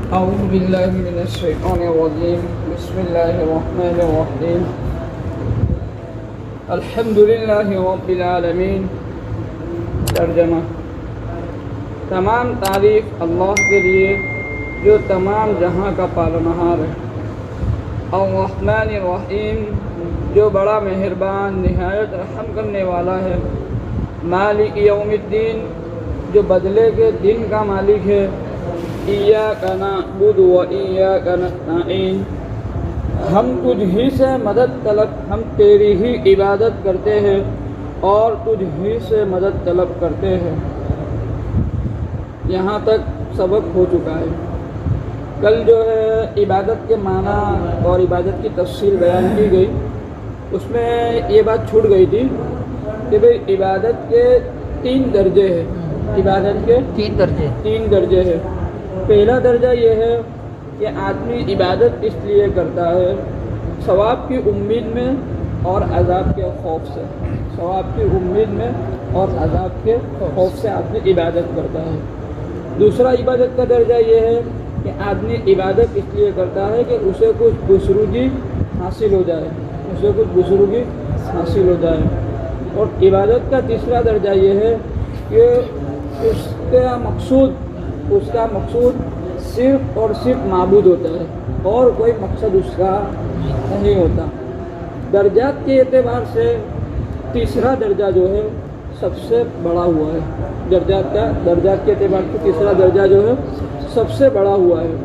أعوذ بالله من الشيطان الرجيم بسم الله الرحمن الرحيم الحمد لله رب العالمین۔ ترجمہ: تمام تعریف اللہ کے لیے جو تمام جہاں کا پالنہار ہے، الرحمن الرحیم جو بڑا مہربان نہایت رحم کرنے والا ہے، مالک یوم الدین جو بدلے کے دن کا مالک ہے، ایاک نعبد و ایاک نستعین ہم تجھ ہی سے مدد طلب، ہم تیری ہی عبادت کرتے ہیں اور تجھ ہی سے مدد طلب کرتے ہیں۔ یہاں تک سبق ہو چکا ہے۔ کل جو ہے عبادت کے معنی اور عبادت کی تفصیل بیان کی گئی، اس میں یہ بات چھوٹ گئی تھی کہ بھئی عبادت کے 3 درجے ہیں۔ عبادت کے 3 درجے ہیں۔ پہلا درجہ یہ ہے کہ آدمی عبادت اس لیے کرتا ہے ثواب کی امید میں اور عذاب کے خوف سے۔ ثواب کی امید میں اور عذاب کے خوف سے آدمی عبادت کرتا ہے۔ دوسرا عبادت کا درجہ یہ ہے کہ آدمی عبادت اس لیے کرتا ہے کہ اسے کچھ بزرگی حاصل ہو جائے، اسے کچھ بزرگی حاصل ہو جائے۔ اور عبادت کا تیسرا درجہ یہ ہے کہ اس کا مقصود صرف اور صرف معبود ہوتا ہے اور کوئی مقصد اس کا نہیں ہوتا۔ درجات کے اعتبار سے تیسرا درجہ جو ہے سب سے بڑا ہوا ہے۔ درجات کے اعتبار سے تیسرا درجہ جو ہے سب سے بڑا ہوا ہے۔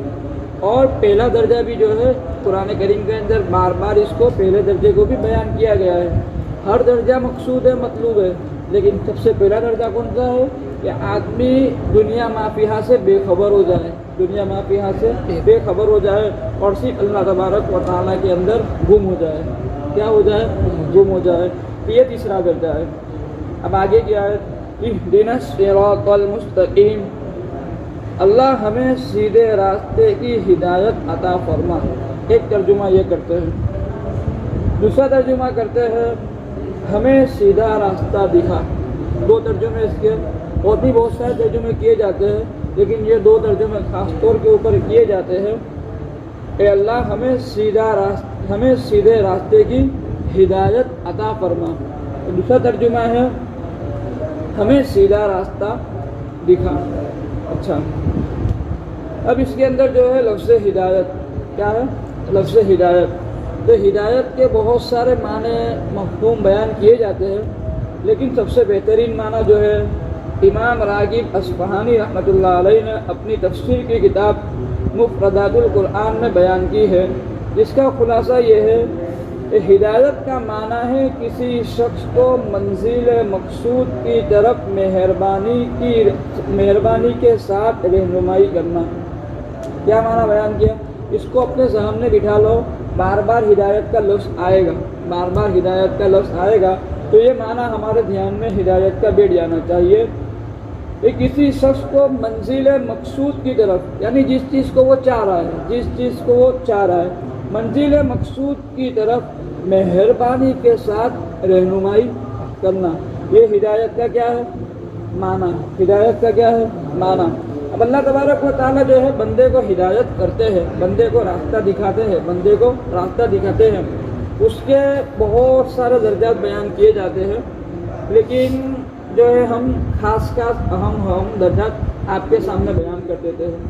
اور پہلا درجہ بھی جو ہے قرآن کریم کے اندر بار بار اس کو پہلے درجے کو بھی بیان کیا گیا ہے۔ ہر درجہ مقصود ہے، مطلوب ہے، لیکن سب سے پہلا درجہ کون سا ہے کہ آدمی دنیا ما فیہا سے بے خبر ہو جائے، دنیا ما فیہا سے بے خبر ہو جائے اور صرف اللہ تبارک و تعالیٰ کے اندر گم ہو جائے۔ کیا ہو جائے؟ گم ہو جائے۔ یہ تیسرا درجہ ہے۔ اب آگے کیا ہے؟ اہدنا الصراط المستقیم، اللہ ہمیں سیدھے راستے کی ہدایت عطا فرما۔ ایک ترجمہ یہ کرتے ہیں۔ دوسرا ترجمہ کرتے ہیں ہمیں سیدھا راستہ دکھا۔ 2 ترجمے اس کے، اور بھی بہت سارے ترجمے کیے جاتے ہیں، لیکن یہ 2 ترجمے خاص طور کے اوپر کیے جاتے ہیں۔ اے اللہ ہمیں سیدھے راستے کی ہدایت عطا فرما۔ دوسرا ترجمہ ہے ہمیں سیدھا راستہ دکھا۔ اچھا، اب اس کے اندر جو ہے لفظ ہدایت کیا ہے؟ لفظ ہدایت، تو ہدایت کے بہت سارے معنی مفہوم بیان کیے جاتے ہیں، لیکن سب سے بہترین معنی جو ہے امام راغب اصفہانی رحمۃ اللہ علیہ نے اپنی تفسیر کی کتاب مفردات القرآن میں بیان کی ہے، جس کا خلاصہ یہ ہے کہ ہدایت کا معنی ہے کسی شخص کو منزل مقصود کی طرف مہربانی کے ساتھ رہنمائی کرنا۔ کیا معنی بیان کیا؟ اس کو اپنے ذہن میں بٹھا لو، بار بار ہدایت کا لفظ آئے گا، بار بار ہدایت کا لفظ آئے گا تو یہ معنی ہمارے دھیان میں ہدایت کا بیٹھ جانا چاہیے کہ کسی شخص کو منزل مقصود کی طرف، یعنی جس چیز کو وہ چاہ رہا ہے، منزل مقصود کی طرف مہربانی کے ساتھ رہنمائی کرنا۔ یہ ہدایت کا کیا ہے؟ معنی۔ ہدایت کا کیا ہے؟ معنی۔ اب اللہ تبارک و تعالیٰ جو ہے بندے کو ہدایت کرتے ہیں، بندے کو راستہ دکھاتے ہیں، اس کے بہت سارے درجات بیان کیے جاتے ہیں، لیکن جو ہے ہم خاص اہم درجات آپ کے سامنے بیان کر دیتے ہیں۔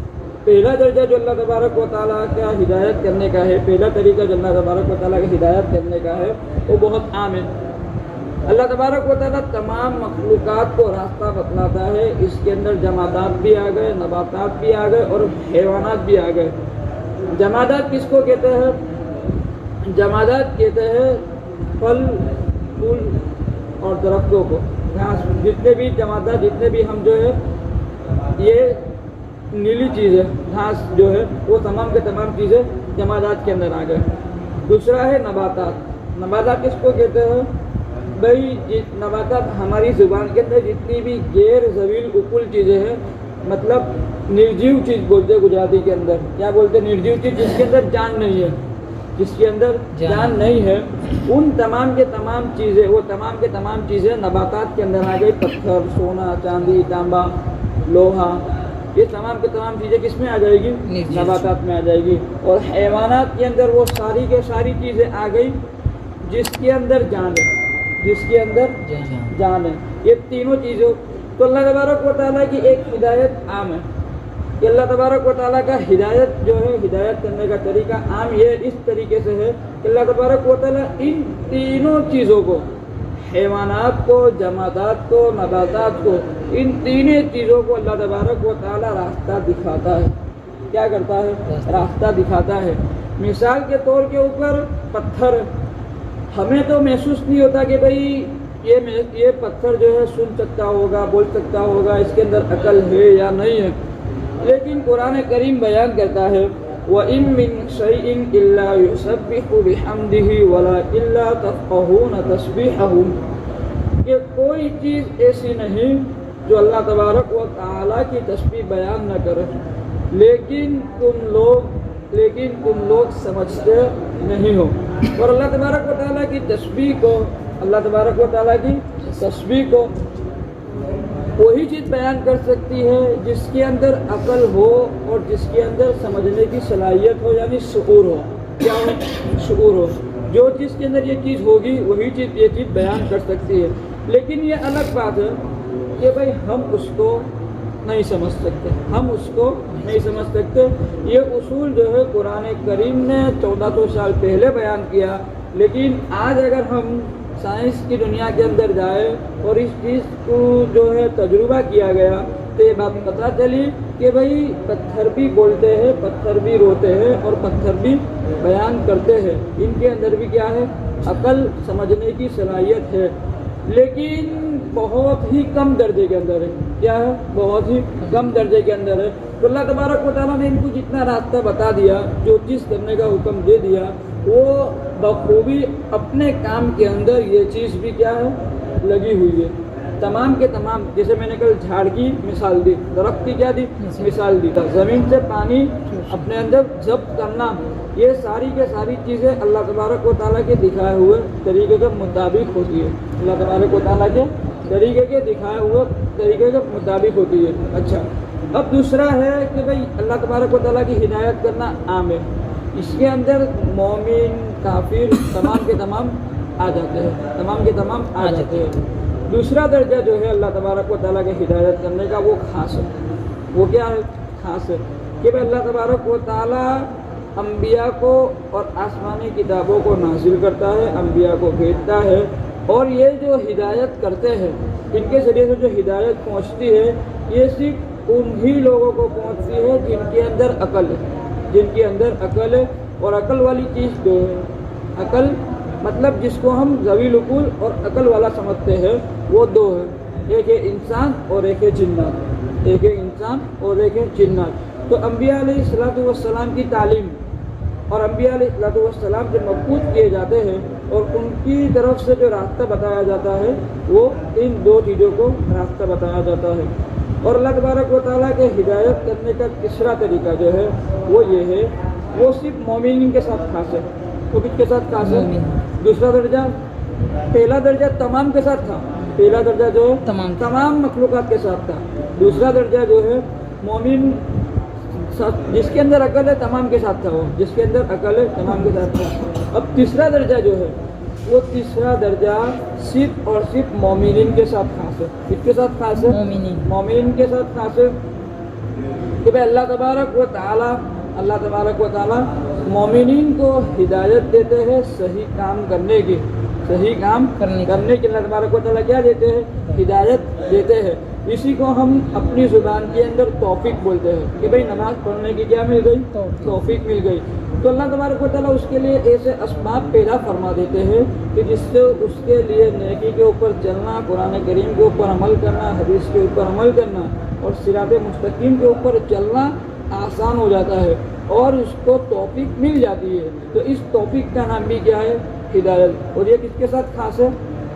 پہلا درجہ جو اللہ تبارک و تعالیٰ کا ہدایت کرنے کا ہے، پہلا طریقہ جو اللہ تبارک و تعالیٰ کی ہدایت کرنے کا ہے وہ بہت عام ہے۔ اللہ تبارک و تعالیٰ تمام مخلوقات کو راستہ بتلاتا ہے۔ اس کے اندر جمادات بھی آ گئے، نباتات بھی آ گئے اور حیوانات بھی آ گئے۔ جمادات کس کو کہتے ہیں؟ جمادات کہتے ہیں پھل پھول اور درختوں کو، جتنے بھی جمادات، جتنے بھی ہم جو ہے یہ نیلی چیز ہے، گھاس جو ہے وہ تمام کے تمام چیزیں جمادات کے اندر آ گئے۔ دوسرا ہے نباتات۔ نباتات کس کو کہتے ہیں؟ بھائی نباتات ہماری زبان کے اندر جتنی بھی غیر ذویل عقول چیزیں ہیں، مطلب نرجیو چیز بولتے ہیں گجراتی کے اندر، کیا بولتے ہیں؟ نرجیو چیز، جس کے اندر جان نہیں ہے، جس کے اندر جان نہیں ہے، ان تمام کے تمام چیزیں، وہ تمام کے تمام چیزیں نباتات کے اندر آ گئی۔ پتھر، سونا، چاندی، تانبا، لوہا، یہ تمام کی تمام چیزیں کس میں آ جائے گی؟ نباتات میں آ جائے گی. اور حیوانات کے اندر وہ ساری کے ساری چیزیں آ گئی جس کے اندر جان ہے، جس کے اندر جان ہے. یہ تینوں چیزوں تو اللہ تبارک و تعالیٰ کی ایک ہدایت عام ہے کہ اللہ تبارک و تعالیٰ کا ہدایت جو ہے، ہدایت کرنے کا طریقہ عام یہ اس طریقے سے ہے کہ اللہ تبارک و تعالیٰ ان تینوں چیزوں کو، حیوانات کو، جمادات کو، نباتات کو، ان تینوں چیزوں کو اللہ تبارک و تعالیٰ راستہ دکھاتا ہے. کیا کرتا ہے؟ راستہ دکھاتا ہے. مثال کے طور کے اوپر پتھر، ہمیں تو محسوس نہیں ہوتا کہ بھئی یہ پتھر جو ہے سن سکتا ہوگا، بول سکتا ہوگا، اس کے اندر عقل ہے یا نہیں ہے. لیکن قرآن کریم بیان کرتا ہے وَإِن مِّن شَيْءٍ إِلَّا يُسَبِّحُ بِحَمْدِهِ وَلَٰكِن لَّا تَفْقَهُونَ تَسْبِيحَهُمْ، کہ کوئی چیز ایسی نہیں جو اللہ تبارک و تعالیٰ کی تسبیح بیان نہ کرے، لیکن تم لوگ سمجھتے نہیں ہو. اور اللہ تبارک و تعالیٰ کی تسبیح کو، اللہ تبارک و تعالیٰ کی تسبیح کو وہی چیز بیان کر سکتی ہے جس کے اندر عقل ہو اور جس کے اندر سمجھنے کی صلاحیت ہو، یعنی شعور ہو. کیا ہو؟ شعور ہو. جو جس کے اندر یہ چیز ہوگی وہی چیز یہ چیز بیان کر سکتی ہے. لیکن یہ الگ بات ہے کہ بھائی ہم اس کو نہیں سمجھ سکتے، ہم اس کو نہیں سمجھ سکتے. یہ اصول جو ہے قرآن کریم نے 1400 سال پہلے بیان کیا، لیکن آج اگر ہم سائنس کی دنیا کے اندر جائے اور اس چیز کو جو ہے تجربہ کیا گیا تو یہ بات پتہ چلی کہ بھئی پتھر بھی بولتے ہیں، پتھر بھی روتے ہیں اور پتھر بھی بیان کرتے ہیں. ان کے اندر بھی کیا ہے؟ عقل، سمجھنے کی صلاحیت ہے، لیکن بہت ہی کم درجے کے اندر ہے. کیا ہے؟ بہت ہی کم درجے کے اندر ہے. تو اللہ تبارک و تعالیٰ نے ان کو جتنا راستہ بتا دیا، جو چیز کرنے کا حکم دے دیا، وہ بخوبی اپنے کام کے اندر یہ چیز بھی کیا ہے؟ لگی ہوئی ہے. تمام کے تمام، جیسے میں نے کل جھاڑ کی مثال دی، درخت کی کیا دی؟ مثال دی. زمین سے پانی اپنے اندر ضبط کرنا، یہ ساری کے ساری چیزیں اللہ تبارک و تعالیٰ کے دکھائے ہوئے طریقے کے مطابق ہوتی ہے. اللہ تبارک و تعالیٰ کے طریقے کے دکھائے ہوئے طریقے کے مطابق ہوتی ہے. اچھا، اب دوسرا ہے کہ بھئی اللہ تبارک و تعالیٰ کی ہدایت کرنا عام ہے. اس کے اندر مومن، کافر تمام کے تمام آ جاتے ہیں، تمام کے تمام آ جاتے ہیں. دوسرا درجہ جو ہے اللہ تبارک و تعالیٰ کے ہدایت کرنے کا وہ خاص ہے. وہ کیا ہے؟ خاص ہے کہ بھئی اللہ تبارک و تعالیٰ انبیاء کو اور آسمانی کتابوں کو نازل کرتا ہے، انبیاء کو بھیجتا ہے، اور یہ جو ہدایت کرتے ہیں، ان کے ذریعے سے جو ہدایت پہنچتی ہے، یہ صرف انہی لوگوں کو پہنچتی ہے جن کے اندر عقل ہے، جن کے اندر عقل ہے. اور عقل والی چیز دو ہے. عقل مطلب جس کو ہم ذوی العقول اور عقل والا سمجھتے ہیں، وہ دو ہے. ایک ہے انسان اور ایک ہے جنات. ایک ہے انسان اور ایک ہے جنات. تو انبیاء علیہ الصلوۃ والسلام کی تعلیم اور انبیاء علیہ الصلوۃ والسلام جو مبعوث کیے جاتے ہیں اور ان کی طرف سے جو راستہ بتایا جاتا ہے، وہ ان دو چیزوں کو راستہ بتایا جاتا ہے. اور اللہ تبارک و تعالیٰ کے ہدایت کرنے کا تیسرا طریقہ جو ہے وہ یہ ہے، وہ صرف مومنین کے ساتھ خاص ہے. تو کس کے ساتھ خاص ہے؟ دوسرا درجہ، پہلا درجہ تمام کے ساتھ تھا. پہلا درجہ جو ہے تمام مخلوقات کے ساتھ تھا. دوسرا درجہ جو ہے مومن، جس کے اندر عقل ہے تمام کے ساتھ تھا. وہ جس کے اندر عقل ہے تمام کے ساتھ تھا. اب تیسرا درجہ جو ہے وہ تیسرا درجہ صرف اور صرف مومنین کے ساتھ خاص ہے. کس کے ساتھ خاص ہے؟ مومنین کے ساتھ خاص ہے کہ بھائی اللہ تبارک و تعالیٰ مومنین کو ہدایت دیتے ہیں صحیح کام کرنے کی. صحیح کام کرنے کی اللہ تبارک و تعالیٰ کیا دیتے ہیں؟ ہدایت دیتے ہیں. اسی کو ہم اپنی زبان کے اندر توفیق بولتے ہیں کہ بھئی نماز پڑھنے کی کیا مل گئی؟ توفیق مل گئی. تو اللہ تبارک و تعالیٰ اس کے لیے ایسے اسباب پیدا فرما دیتے ہیں کہ جس سے اس کے لیے نیکی کے اوپر چلنا، قرآن کریم کے اوپر عمل کرنا، حدیث کے اوپر عمل کرنا اور صراط مستقیم کے اوپر چلنا آسان ہو جاتا ہے اور اس کو توفیق مل جاتی ہے. تو اس توفیق کا نام بھی کیا ہے؟ ہدایت. اور یہ کس کے ساتھ خاص ہے؟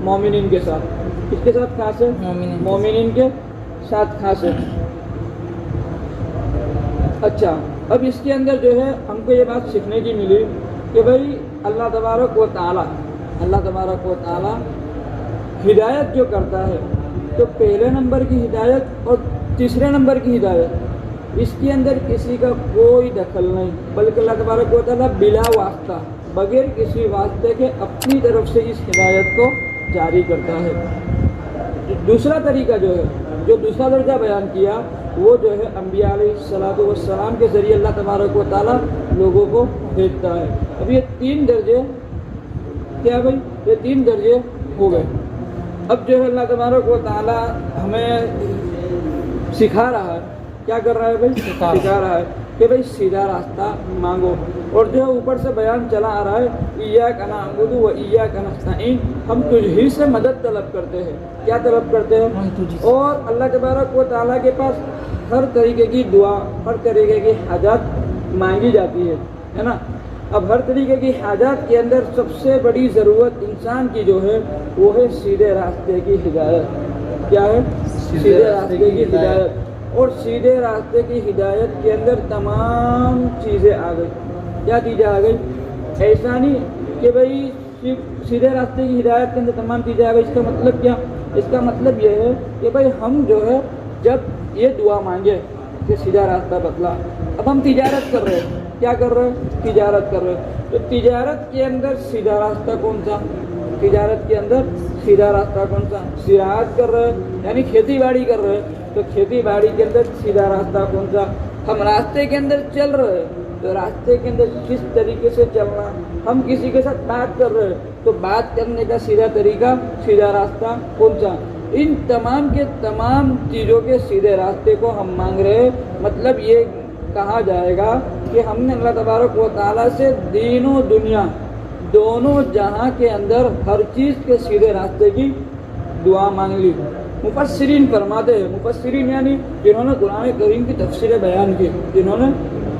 مومنین کے ساتھ. کس کے ساتھ خاص ہے؟ مومنین کے ساتھ خاص ہے. اچھا، اب اس کے اندر جو ہے ہم کو یہ بات سیکھنے کی ملی کہ بھائی اللہ تبارک و تعالیٰ ہدایت جو کرتا ہے، تو پہلے نمبر کی ہدایت اور تیسرے نمبر کی ہدایت اس کے اندر کسی کا کوئی دخل نہیں، بلکہ اللہ تبارک و تعالیٰ بلا واسطہ، بغیر کسی واسطے کے اپنی طرف سے اس ہدایت کو جاری کرتا ہے۔ دوسرا طریقہ جو ہے، جو دوسرا درجہ بیان کیا، وہ جو ہے انبیاء علیہ الصلوۃ والسلام کے ذریعے اللہ تبارک و تعالیٰ لوگوں کو بھیجتا ہے۔ اب یہ تین درجے کیا بھائی، یہ تین درجے ہو گئے۔ اب جو ہے اللہ تبارک و تعالیٰ ہمیں سکھا رہا ہے، کیا کر رہا ہے بھائی، سکھا رہا ہے کہ بھائی سیدھا راستہ مانگو، اور جو ہے اوپر سے بیان چلا آ رہا ہے ایاک نعبد و ایاک نستعین، ہم تجھ ہی سے مدد طلب کرتے ہیں۔ کیا طلب کرتے ہیں؟ اور اللہ تبارک و تعالیٰ کے پاس ہر طریقے کی دعا، ہر طریقے کی حاجات مانگی جاتی ہے نا۔ اب ہر طریقے کی حاجات کے اندر سب سے بڑی ضرورت انسان کی جو ہے وہ ہے سیدھے راستے کی ہدایت۔ کیا ہے؟ سیدھے راستے کی ہدایت۔ اور سیدھے راستے کی ہدایت کے اندر تمام چیزیں آ گئی۔ کیا چیزیں آ گئی؟ ایسا نہیں کہ بھائی سیدھے راستے کی ہدایت کے اندر تمام چیزیں آ گئی۔ اس کا مطلب کیا؟ اس کا مطلب یہ ہے کہ بھائی ہم جو ہے جب یہ دعا مانگے کہ سیدھا راستہ بتلا، اب ہم تجارت کر رہے ہیں، کیا کر رہے ہیں؟ تجارت کر رہے ہیں، تو تجارت کے اندر سیدھا راستہ کون سا؟ تجارت کے اندر سیدھا راستہ کون سا؟ زراعت کر رہے ہیں یعنی کھیتی باڑی کر رہے ہیں، تو کھیتی باڑی کے اندر سیدھا راستہ کون سا؟ ہم راستے کے اندر چل رہے ہیں، تو راستے کے اندر کس طریقے سے چلنا، ہم کسی کے ساتھ بات کر رہے ہیں تو بات کرنے کا سیدھا طریقہ، سیدھا راستہ کون سا؟ ان تمام کے تمام چیزوں کے سیدھے راستے کو ہم مانگ رہے ہیں۔ مطلب یہ کہا جائے گا کہ ہم نے اللہ تبارک و تعالیٰ سے دین و دنیا دونوں جہاں کے اندر ہر چیز کے سیدھے راستے کی دعا مانگ لی۔ مفسرین فرماتے ہیں، مفسرین یعنی جنہوں نے قرآن کریم کی تفسیریں بیان کی، جنہوں نے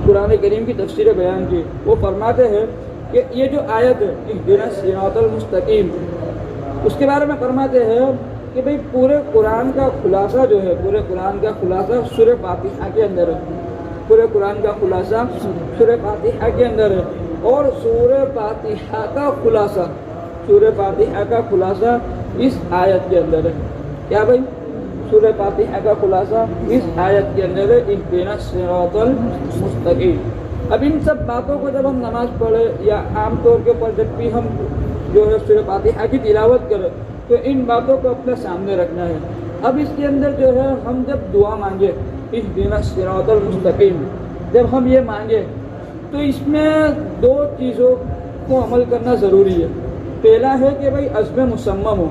قرآن کریم کی تفسیریں بیان کی، وہ فرماتے ہیں کہ یہ جو آیت ہے اہدنا الصراط المستقیم، اس کے بارے میں فرماتے ہیں کہ بھئی پورے قرآن کا خلاصہ جو ہے، پورے قرآن کا خلاصہ سورہ فاتحہ کے اندر ہے۔ پورے قرآن کا خلاصہ سورہ فاتحہ کے اندر ہے، اور سورہ فاتحہ کا خلاصہ، سورہ فاتحہ کا خلاصہ اس آیت کے اندر ہے۔ کیا بھائی؟ سورہ فاتحہ کا خلاصہ اس آیت کے اندر ہے، اہدنا الصراط المستقیم۔ اب ان سب باتوں کو جب ہم نماز پڑھے یا عام طور کے اوپر جب بھی ہم جو ہے سورہ فاتحہ کی تلاوت کریں تو ان باتوں کو اپنے سامنے رکھنا ہے۔ اب اس کے اندر جو ہے ہم جب دعا مانگے اہدنا الصراط المستقیم، جب ہم یہ مانگے تو اس میں دو چیزوں کو عمل کرنا ضروری ہے۔ پہلا ہے کہ بھائی عزم مصمم ہو،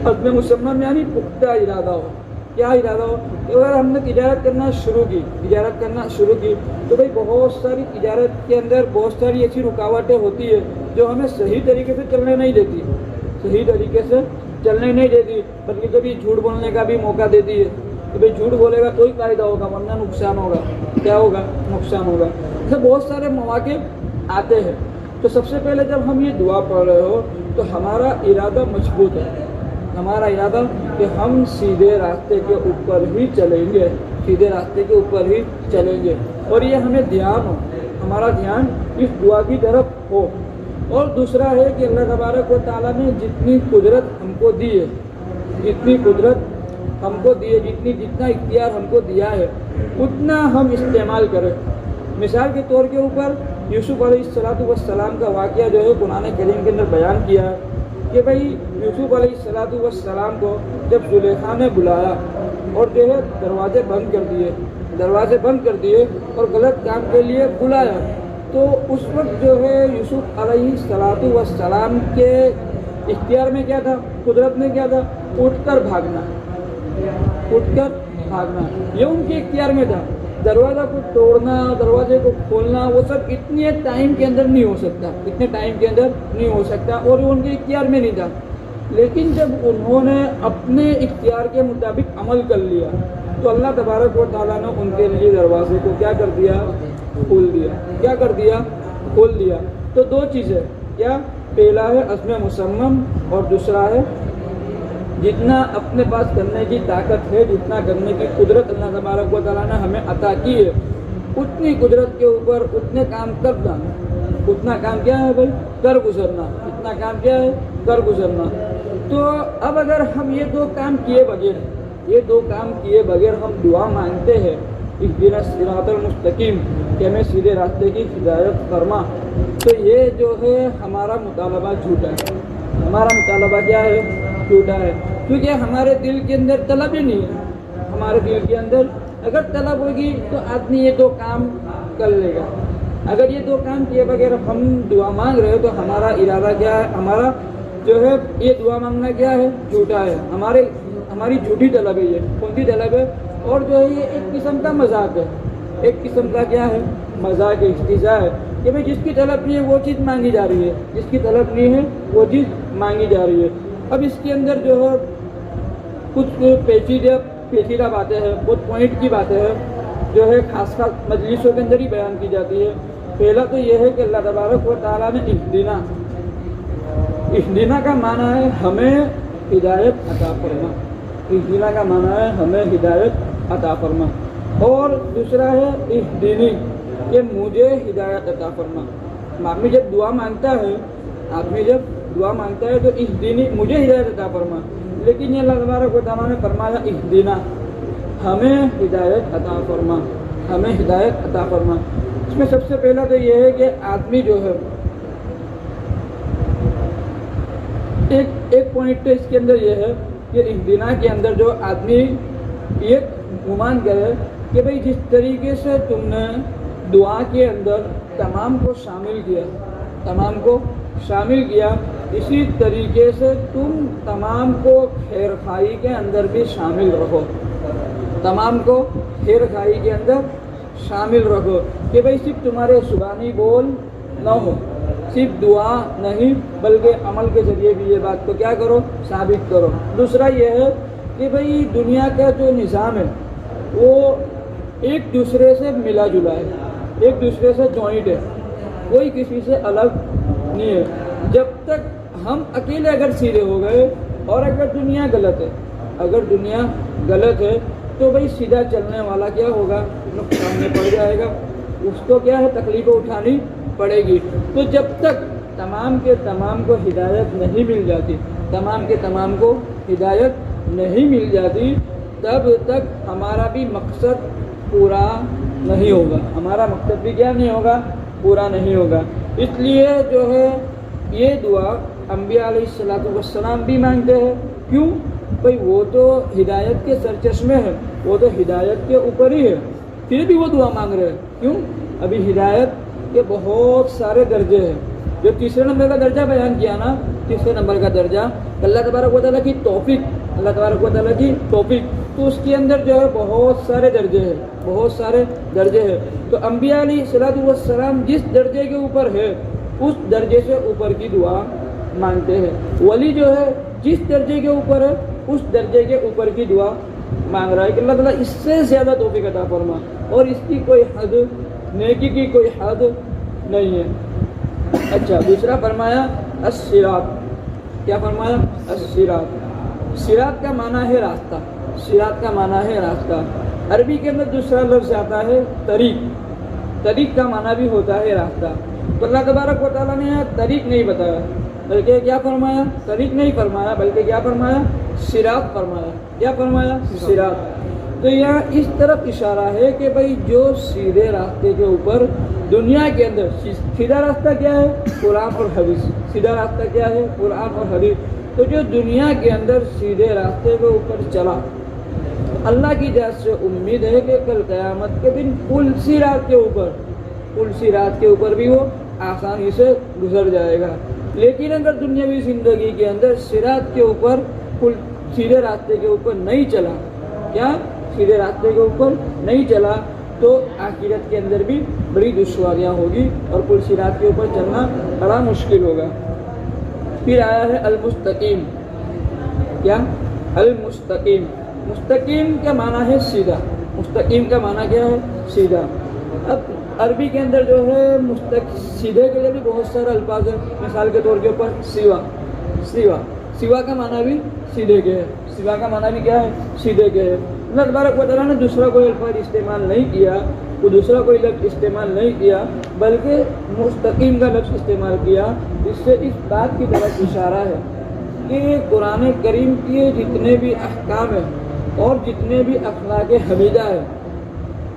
عزم مصمم یعنی پختہ ارادہ ہو۔ کیا ارادہ ہو؟ کہ اگر ہم نے تجارت کرنا شروع کی تو بھائی بہت ساری تجارت کے اندر بہت ساری ایسی رکاوٹیں ہوتی ہے جو ہمیں صحیح طریقے سے چلنے نہیں دیتی، صحیح طریقے سے چلنے نہیں دیتی، بلکہ کبھی جھوٹ بولنے کا بھی موقع دیتی ہے کہ بھائی جھوٹ بولے گا تو ہی فائدہ ہوگا ورنہ نقصان ہوگا۔ کیا ہوگا؟ نقصان ہوگا۔ ایسے بہت سارے مواقع آتے ہیں۔ تو سب سے پہلے جب ہم یہ دعا پڑھ رہے ہو تو ہمارا ارادہ مضبوط ہے، ہمارا ارادہ کہ ہم سیدھے راستے کے اوپر ہی چلیں گے، سیدھے راستے کے اوپر ہی چلیں گے، اور یہ ہمیں دھیان ہو، ہمارا دھیان اس دعا کی طرف ہو۔ اور دوسرا ہے کہ اللہ تبارک و تعالیٰ نے جتنی قدرت ہم کو دی ہے، جتنی قدرت ہم کو دی ہے، جتنا اختیار ہم کو دیا ہے اتنا ہم استعمال کریں۔ مثال کے طور کے اوپر یوسف علیہ السلام کا واقعہ جو ہے قرآن کریم کے اندر بیان کیا ہے کہ بھئی یوسف علیہ السلام کو جب زلیخا نے بلایا اور جو ہے دروازے بند کر دیے اور غلط کام کے لیے بلایا، تو اس وقت جو ہے یوسف علیہ السلام کے اختیار میں کیا تھا؟ قدرت میں کیا تھا؟ اٹھ کر بھاگنا، یہ ان کے اختیار میں تھا۔ دروازہ کو توڑنا، دروازے کو کھولنا، وہ سب اتنے ٹائم کے اندر نہیں ہو سکتا، اور وہ ان کے اختیار میں نہیں تھا۔ لیکن جب انہوں نے اپنے اختیار کے مطابق عمل کر لیا تو اللہ تبارک و تعالیٰ نے ان کے لیے دروازے کو کیا کر دیا؟ کھول دیا۔ تو دو چیزیں، کیا؟ پہلا ہے عزم مصمم، اور دوسرا ہے جتنا اپنے پاس کرنے کی طاقت ہے، جتنا کرنے کی قدرت اللہ تبارک و تعالیٰ نے ہمیں عطا کی ہے، اتنی قدرت کے اوپر اتنے کام کرنا، اتنا کام کیا ہے بھائی؟ کر گزرنا، اتنا کام کیا ہے؟ کر گزرنا۔ تو اب اگر ہم یہ دو کام کیے بغیر ہم دعا مانگتے ہیں اہدنا الصراط المستقیم کہ ہمیں سیدھے راستے کی ہدایت فرما. تو یہ جو ہے ہمارا مطالبہ جھوٹا ہے. ہمارا مطالبہ کیا ہے؟ جھوٹا ہے، کیونکہ ہمارے دل کے اندر طلب ہی نہیں ہے. ہمارے دل کے اندر اگر طلب ہوگی تو آدمی یہ دو کام کر لے گا. اگر یہ دو کام کیے بغیر ہم دعا مانگ رہے ہو تو ہمارا ارادہ کیا ہے؟ ہمارا جو ہے یہ دعا مانگنا کیا ہے؟ جھوٹا ہے. ہماری جھوٹی طلب ہے. یہ کون سی طلب ہے؟ اور جو ہے یہ ایک قسم کا مذاق ہے. ایک قسم کا کیا ہے؟ مذاق ہے، استہزاء ہے کہ بھائی جس کی طلب نہیں ہے وہ چیز مانگی جا رہی ہے، جس کی طلب نہیں ہے وہ چیز مانگی جا رہی ہے. اب اس کے اندر جو ہے کچھ پیچیدہ باتیں ہیں، بہت پوائنٹ کی باتیں ہیں جو ہے خاص مجلسوں کے اندر ہی بیان کی جاتی ہے. پہلا تو یہ ہے کہ اللہ تبارک و تعالیٰ نے اہدنا کا معنی ہے ہمیں ہدایت عطا فرما. اہدنا کا معنی ہے ہمیں ہدایت عطا فرما. اور دوسرا ہے اہدنی کہ مجھے ہدایت عطا فرما. آدمی جب دعا مانگتا ہے تو اہدنی مجھے ہدایت عطا فرما. لیکن یہ اللہ تبارک و تعالیٰ نے فرمایا اہدنا ہمیں ہدایت عطا فرما، ہمیں ہدایت عطا فرما. اس میں سب سے پہلا تو یہ ہے کہ آدمی جو ہے ایک پوائنٹ تو اس کے اندر یہ ہے کہ اہدنا کے اندر جو آدمی یہ گمان کرے کہ بھئی جس طریقے سے تم نے دعا کے اندر تمام کو شامل کیا اسی طریقے سے تم تمام کو خیر خواہی کے اندر بھی شامل رکھو. تمام کو خیر خواہی کے اندر شامل رکھو کہ بھئی صرف تمہارے زبانی بول نہ ہو، صرف دعا نہیں بلکہ عمل کے ذریعے بھی یہ بات کو کیا کرو؟ ثابت کرو. دوسرا یہ ہے کہ بھئی دنیا کا جو نظام ہے وہ ایک دوسرے سے ملا جلا ہے، ایک دوسرے سے جوائنٹ ہے، کوئی کسی سے الگ نہیں ہے. جب تک ہم اکیلے اگر سیدھے ہو گئے اور اگر دنیا غلط ہے تو بھئی سیدھا چلنے والا کیا ہوگا؟ نقصان میں پڑ جائے گا. اس کو کیا ہے؟ تکلیفیں اٹھانی پڑے گی. تو جب تک تمام کے تمام کو ہدایت نہیں مل جاتی تب تک ہمارا بھی مقصد پورا نہیں ہوگا. ہمارا مقصد بھی کیا نہیں ہوگا؟ پورا نہیں ہوگا. اس لیے جو ہے یہ دعا انبیاء علیہ السلام بھی مانگتے ہیں. کیوں؟ بھئی وہ تو ہدایت کے سرچشمے ہیں، وہ تو ہدایت کے اوپر ہی ہے، پھر بھی وہ دعا مانگ رہے ہیں. کیوں؟ ابھی ہدایت کے بہت سارے درجے ہیں. جو تیسرے نمبر کا درجہ بیان کیا نا، تیسرے نمبر کا درجہ اللہ تبارک و تعالیٰ کی توفیق، تو اس کے اندر جو ہے بہت سارے درجے ہیں. تو انبیاء علیہ السلام جس درجے کے اوپر ہے اس درجے سے اوپر کی دعا مانگتے ہیں. ولی جو ہے جس درجے کے اوپر ہے اس درجے کے اوپر کی دعا مانگ رہا ہے کہ اللہ تعالیٰ اس سے زیادہ توفیق عطا فرما، اور اس کی کوئی حد، نیکی کی کوئی حد نہیں ہے. اچھا، دوسرا فرمایا الصراط. کیا فرمایا؟ الصراط. صراط کا معنی ہے راستہ. عربی کے اندر دوسرا لفظ آتا ہے طریق کا معنی بھی ہوتا ہے راستہ. تو اللہ تبارک و تعالیٰ نے یہاں طریق نہیں بتایا بلکہ کیا فرمایا؟ طریق نہیں فرمایا بلکہ کیا فرمایا؟ صراط فرمایا. کیا فرمایا؟ صراط. تو یہاں اس طرف اشارہ ہے کہ بھئی جو سیدھے راستے کے اوپر دنیا کے اندر سیدھا راستہ کیا ہے؟ قرآن اور حدیث. سیدھا راستہ کیا ہے؟ قرآن اور حدیث. تو جو دنیا کے اندر سیدھے راستے کے اوپر چلا، اللہ کی ذات سے امید ہے کہ کل قیامت کے دن پل صراط کے اوپر بھی وہ آسانی سے گزر جائے گا. لیکن اگر دنیاوی زندگی کے اندر صراط کے اوپر سیدھے راستے کے اوپر نہیں چلا تو آخرت کے اندر بھی بڑی دشواریاں ہوگی اور پل صراط کے اوپر چلنا بڑا مشکل ہوگا. پھر آیا ہے المستقیم. کیا؟ المستقیم. مستقیم کا معنی ہے سیدھا. مستقیم کا معنی کیا ہے؟ سیدھا. اب عربی کے اندر جو ہے سیدھے کے لیے بھی بہت سارے الفاظ ہیں. مثال کے طور کے اوپر سیوا کا معنی بھی سیدھے کے ہے. سیوا کا معنی بھی کیا ہے؟ سیدھے کے ہے. اللہ تبارک و تعالیٰ نے دوسرا کوئی الفاظ استعمال نہیں کیا، وہ دوسرا کوئی لفظ استعمال نہیں کیا بلکہ مستقیم کا لفظ استعمال کیا. اس سے اس بات کی طرف اشارہ ہے کہ قرآن کریم کے جتنے بھی احکام ہیں اور جتنے بھی اخلاق حمیدہ ہیں،